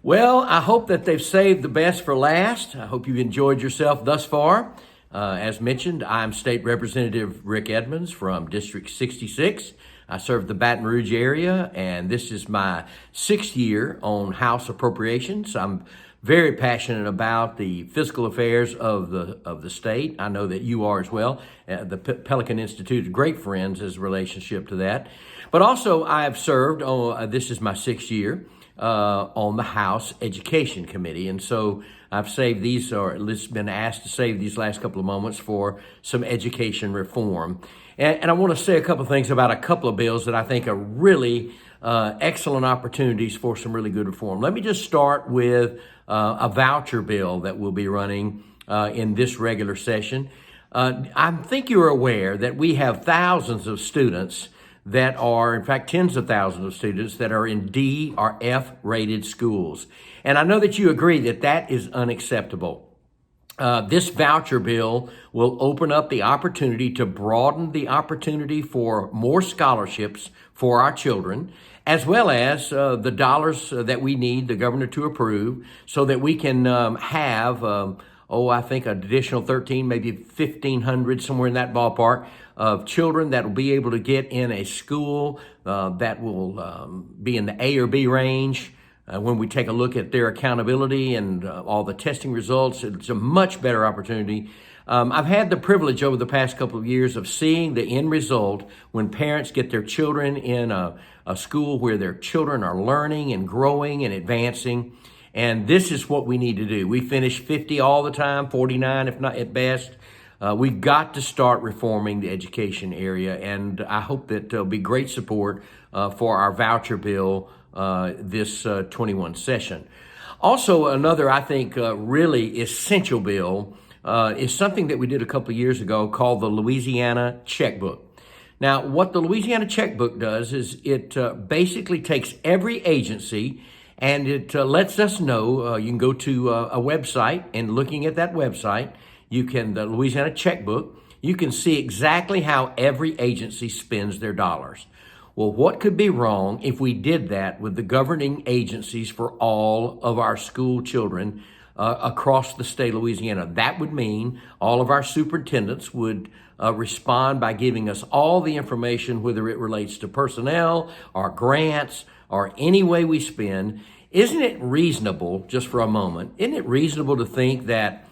Well, I hope that they've saved the best for last. I hope you've enjoyed yourself thus far. As mentioned, I'm State Representative Rick Edmonds from District 66. I serve the Baton Rouge area, and this is my 6th year on House appropriations. I'm very passionate about the fiscal affairs of the state. I know that you are as well. The Pelican Institute is great friends as a relationship to that. But also, I have served, this is my 6th year, on the House Education Committee. And so I've saved these, or at least been asked to save these last couple of moments for some education reform. And I want to say a couple of things about a couple of bills that I think are really excellent opportunities for some really good reform. Let me just start with a voucher bill that will be running in this regular session. I think you're aware that we have thousands of students that are, in fact, tens of thousands of students that are in D or F rated schools. And I know that you agree that that is unacceptable. This voucher bill will open up the opportunity to broaden the opportunity for more scholarships for our children, as well as the dollars that we need the governor to approve so that we can have I think an additional 13, maybe 1,500, somewhere in that ballpark, of children that will be able to get in a school that will be in the A or B range. When we take a look at their accountability and all the testing results, it's a much better opportunity. I've had the privilege over the past couple of years of seeing the end result when parents get their children in a school where their children are learning and growing and advancing. And this is what we need to do. We finish 50 all the time, 49 if not at best. We've got to start reforming the education area, and I hope that there'll be great support for our voucher bill this 21 session. Also, another, I think, really essential bill is something that we did a couple of years ago called the Louisiana Checkbook. Now, what the Louisiana Checkbook does is it basically takes every agency and it lets us know, you can go to a website, and looking at that website, the Louisiana Checkbook, you can see exactly how every agency spends their dollars. Well, what could be wrong if we did that with the governing agencies for all of our school children across the state of Louisiana? That would mean all of our superintendents would respond by giving us all the information, whether it relates to personnel or grants or any way we spend. Isn't it reasonable, just for a moment, isn't it reasonable to think that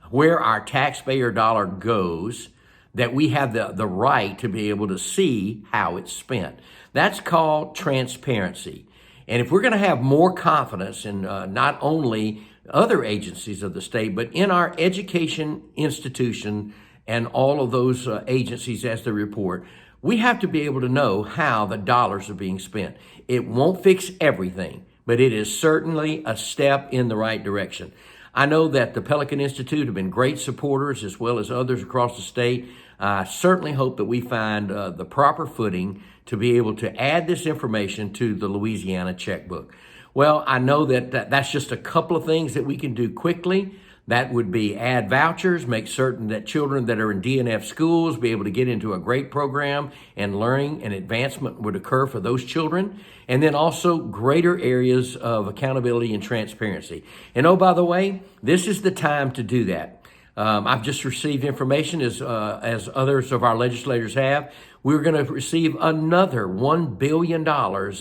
where our taxpayer dollar goes, that we have the right to be able to see how it's spent? That's called transparency. And if we're going to have more confidence in not only other agencies of the state, but in our education institution and all of those agencies as they report, we have to be able to know how the dollars are being spent. It won't fix everything, but it is certainly a step in the right direction. I know that the Pelican Institute have been great supporters, as well as others across the state. I certainly hope that we find the proper footing to be able to add this information to the Louisiana Checkbook. Well, I know that that's just a couple of things that we can do quickly. That would be add vouchers, make certain that children that are in DNF schools be able to get into a great program, and learning and advancement would occur for those children. And then also greater areas of accountability and transparency. And oh, by the way, this is the time to do that. I've just received information, as others of our legislators have. We're going to receive another $1 billion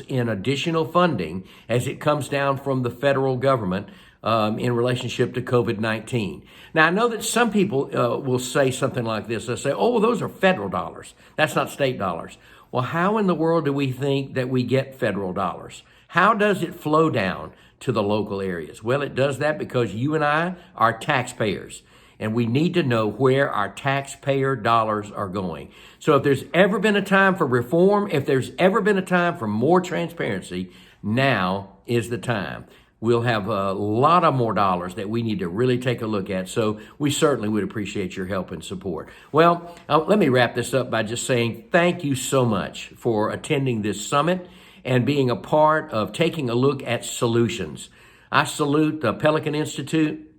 in additional funding as it comes down from the federal government in relationship to COVID-19. Now, I know that some people will say something like this. They'll say, oh, well, those are federal dollars. That's not state dollars. Well, how in the world do we think that we get federal dollars? How does it flow down to the local areas? Well, it does that because you and I are taxpayers, and we need to know where our taxpayer dollars are going. So if there's ever been a time for reform, if there's ever been a time for more transparency, now is the time. We'll have a lot of more dollars that we need to really take a look at. So we certainly would appreciate your help and support. Well, let me wrap this up by just saying thank you so much for attending this summit and being a part of taking a look at solutions. I salute the Pelican Institute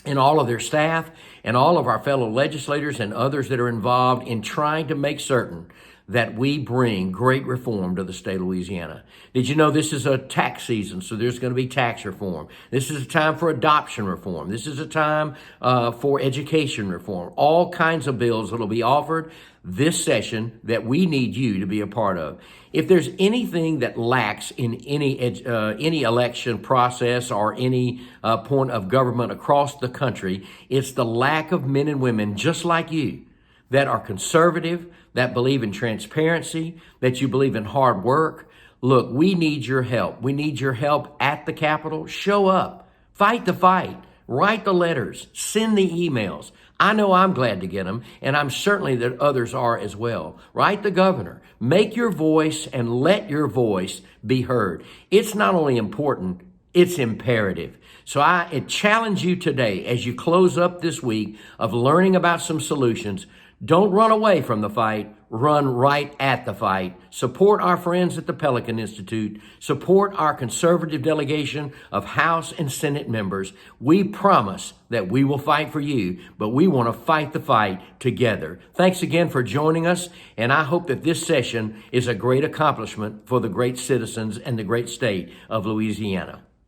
and all of their staff and all of our fellow legislators and others that are involved in trying to make certain that we bring great reform to the state of Louisiana. Did you know this is a tax season, so there's going to be tax reform. This is a time for adoption reform. This is a time for education reform. All kinds of bills that will be offered this session that we need you to be a part of. If there's anything that lacks in any election process or any point of government across the country, it's the lack of men and women just like you that are conservative, that believe in transparency, that you believe in hard work. Look, we need your help. We need your help at the Capitol. Show up. Fight the fight. Write the letters. Send the emails. I know I'm glad to get them, and I'm certainly that others are as well. Write the governor. Make your voice and let your voice be heard. It's not only important, it's imperative. So I challenge you today as you close up this week of learning about some solutions. Don't run away from the fight. Run right at the fight. Support our friends at the Pelican Institute. Support our conservative delegation of House and Senate members. We promise that we will fight for you, but we want to fight the fight together. Thanks again for joining us, and I hope that this session is a great accomplishment for the great citizens and the great state of Louisiana.